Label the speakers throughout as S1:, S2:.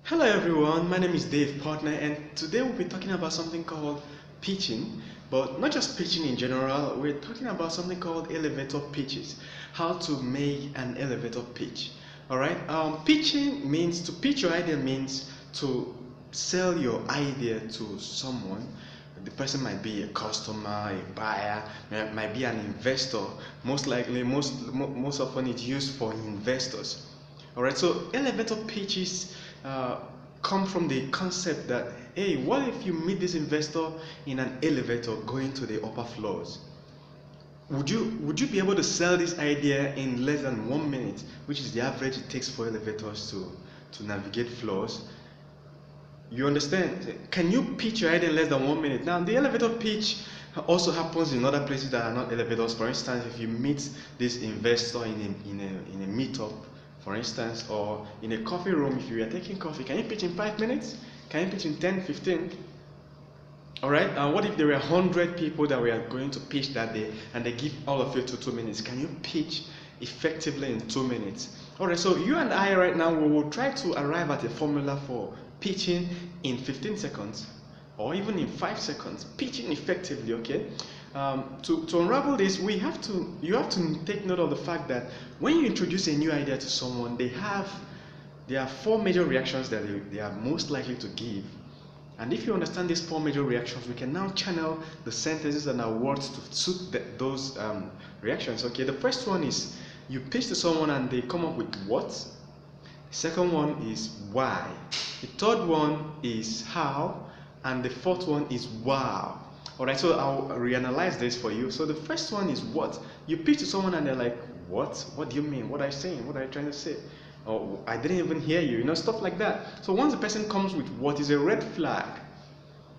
S1: Hello everyone, my name is Dave Partner, and today we'll be talking about something called pitching, but not just pitching in general. We're talking about something called elevator pitches, how to make an elevator pitch. Alright, pitching means to pitch your idea means to sell your idea to someone. The person might be a customer, a buyer, might be an investor. Most likely, most often it's used for investors. Alright, so elevator pitches come from the concept that, hey, what if you meet this investor in an elevator going to the upper floors? Would you be able to sell this idea in less than 1 minute, which is the average it takes for elevators to navigate floors? You understand? Can you pitch your idea in less than 1 minute? Now, the elevator pitch also happens in other places that are not elevators. For instance, if you meet this investor in a meetup, for instance, or in a coffee room, if you are taking coffee, can you pitch in 5 minutes? Can you pitch in 10, 15? All right. What if there were 100 people that we are going to pitch that day, and they give all of you 2 minutes? Can you pitch effectively in 2 minutes? All right. So you and I right now, we will try to arrive at a formula for pitching in 15 seconds, or even in 5 seconds, pitching effectively. Okay. To unravel this, you have to take note of the fact that when you introduce a new idea to someone, there are 4 major reactions that they are most likely to give. And if you understand these 4 major reactions, we can now channel the sentences and our words to suit those reactions. Okay, the first one is you pitch to someone and they come up with what. The second one is why. The third one is how, and the fourth one is wow. Alright, so I'll reanalyze this for you. So the first one is what. You pitch to someone and they're like, what? What do you mean? What are you saying? What are you trying to say? Oh, I didn't even hear you, stuff like that. So once the person comes with what is a red flag.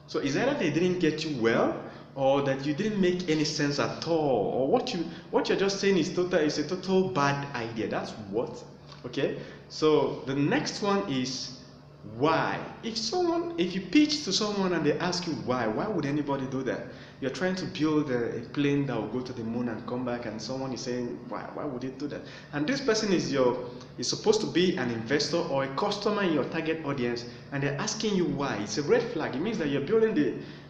S1: So it's either they didn't get you well, or that you didn't make any sense at all, or what you're just saying is a total bad idea. That's what. Okay? So the next one is why. If you pitch to someone and they ask you why would anybody do that? You're trying to build a plane that will go to the moon and come back, and someone is saying why would it do that? And this person is supposed to be an investor or a customer in your target audience, and they're asking you why. It's a red flag. It means that you're building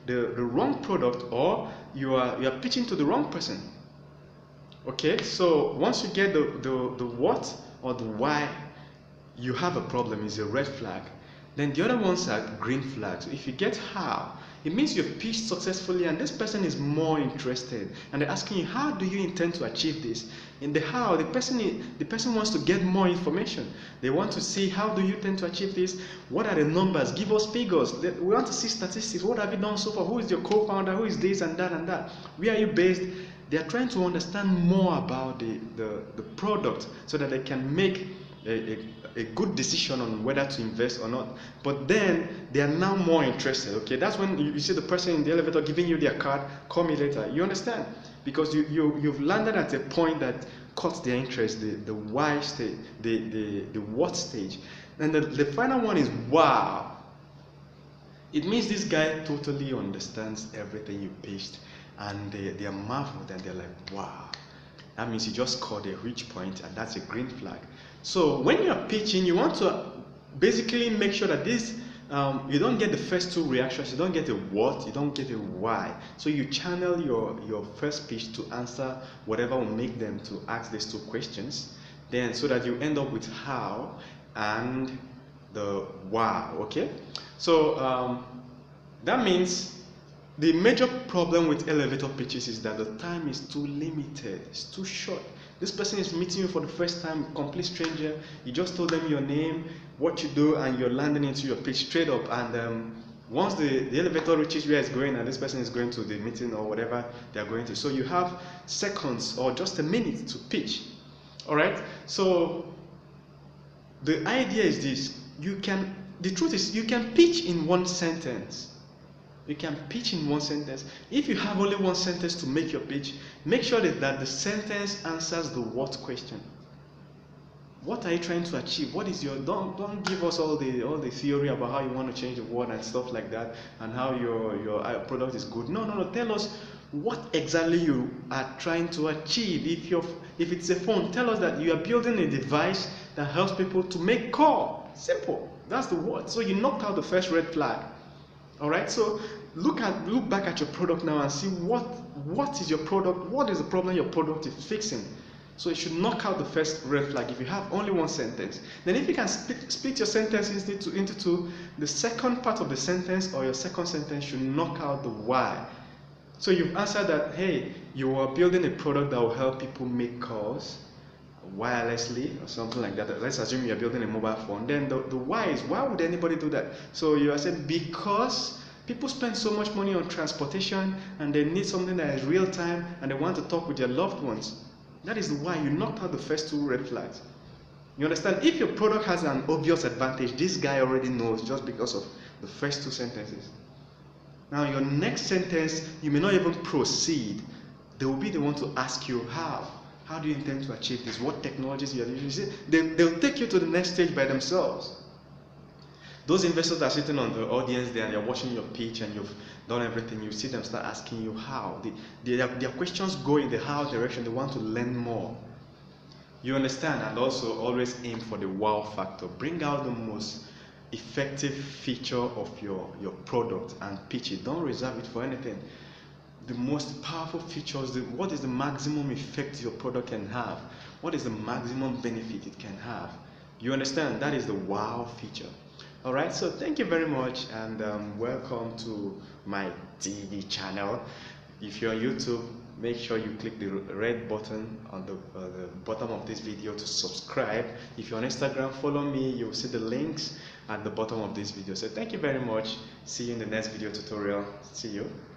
S1: the wrong product, or you are pitching to the wrong person. Okay, so once you get the what or the why, you have a problem. Is a red flag. Then the other ones are green flags. If you get how, it means you've pitched successfully and this person is more interested, and they're asking you, how do you intend to achieve this? In the how, the person wants to get more information. They want to see, how do you intend to achieve this? What are the numbers? Give us figures. We want to see statistics. What have you done so far? Who is your co-founder? Who is this and that and that? Where are you based? They are trying to understand more about the product so that they can make a good decision on whether to invest or not. But then they are now more interested. Okay, that's when you see the person in the elevator giving you their card, call me later. You understand? Because you've landed at a point that caught their interest, the why stage, the what stage. And the final one is wow. It means this guy totally understands everything you pitched, and they are marveled and they're like, wow. That means you just scored a reach point, and that's a green flag. So when you're pitching, you want to basically make sure that you don't get the first 2 reactions. You don't get a what, you don't get a why. So you channel your first pitch to answer whatever will make them to ask these 2 questions. Then so that you end up with how and the wow. Okay. So that means the major problem with elevator pitches is that the time is too limited. It's too short. This person is meeting you for the first time, complete stranger. You just told them your name, what you do, and you're landing into your pitch straight up. And once the elevator reaches where it's going, and this person is going to the meeting or whatever they are going to, so you have seconds or just a minute to pitch. All right. So the idea is this: the truth is, you can pitch in 1 sentence. You can pitch in 1 sentence. If you have only 1 sentence to make your pitch, make sure that the sentence answers the what question. What are you trying to achieve? What is don't give us all the theory about how you want to change the world and stuff like that, and how your product is good. No. Tell us what exactly you are trying to achieve. If it's a phone, tell us that you are building a device that helps people to make call. Simple. That's the word. So you knocked out the first red flag. All right. So look back at your product now and see what is your product. What is the problem your product is fixing? So it should knock out the first red flag if you have only one sentence. Then if you can split your sentences into two, the second part of the sentence or your second sentence should knock out the why. So you've answered that, hey, you are building a product that will help people make calls wirelessly or something like that. Let's assume you're building a mobile phone. Then the why is, why would anybody do that? So you are saying because people spend so much money on transportation and they need something that is real time and they want to talk with their loved ones. That is why you knocked out the first two red flags. You understand? If your product has an obvious advantage, this guy already knows just because of the first two sentences. Now your next sentence, you may not even proceed. They will be the one to ask you how. How do you intend to achieve this? What technologies you are using? They'll take you to the next stage by themselves. Those investors are sitting on the audience there and they're watching your pitch and you've done everything. You see them start asking you how. Their questions go in the how direction. They want to learn more. You understand? And also always aim for the wow factor. Bring out the most effective feature of your product and pitch it. Don't reserve it for anything. The most powerful features, what is the maximum effect your product can have? What is the maximum benefit it can have? You understand? That is the wow feature. Alright, so thank you very much and welcome to my TV channel. If you're on YouTube, make sure you click the red button on the bottom of this video to subscribe. If you're on Instagram, follow me. You'll see the links at the bottom of this video. So thank you very much. See you in the next video tutorial. See you.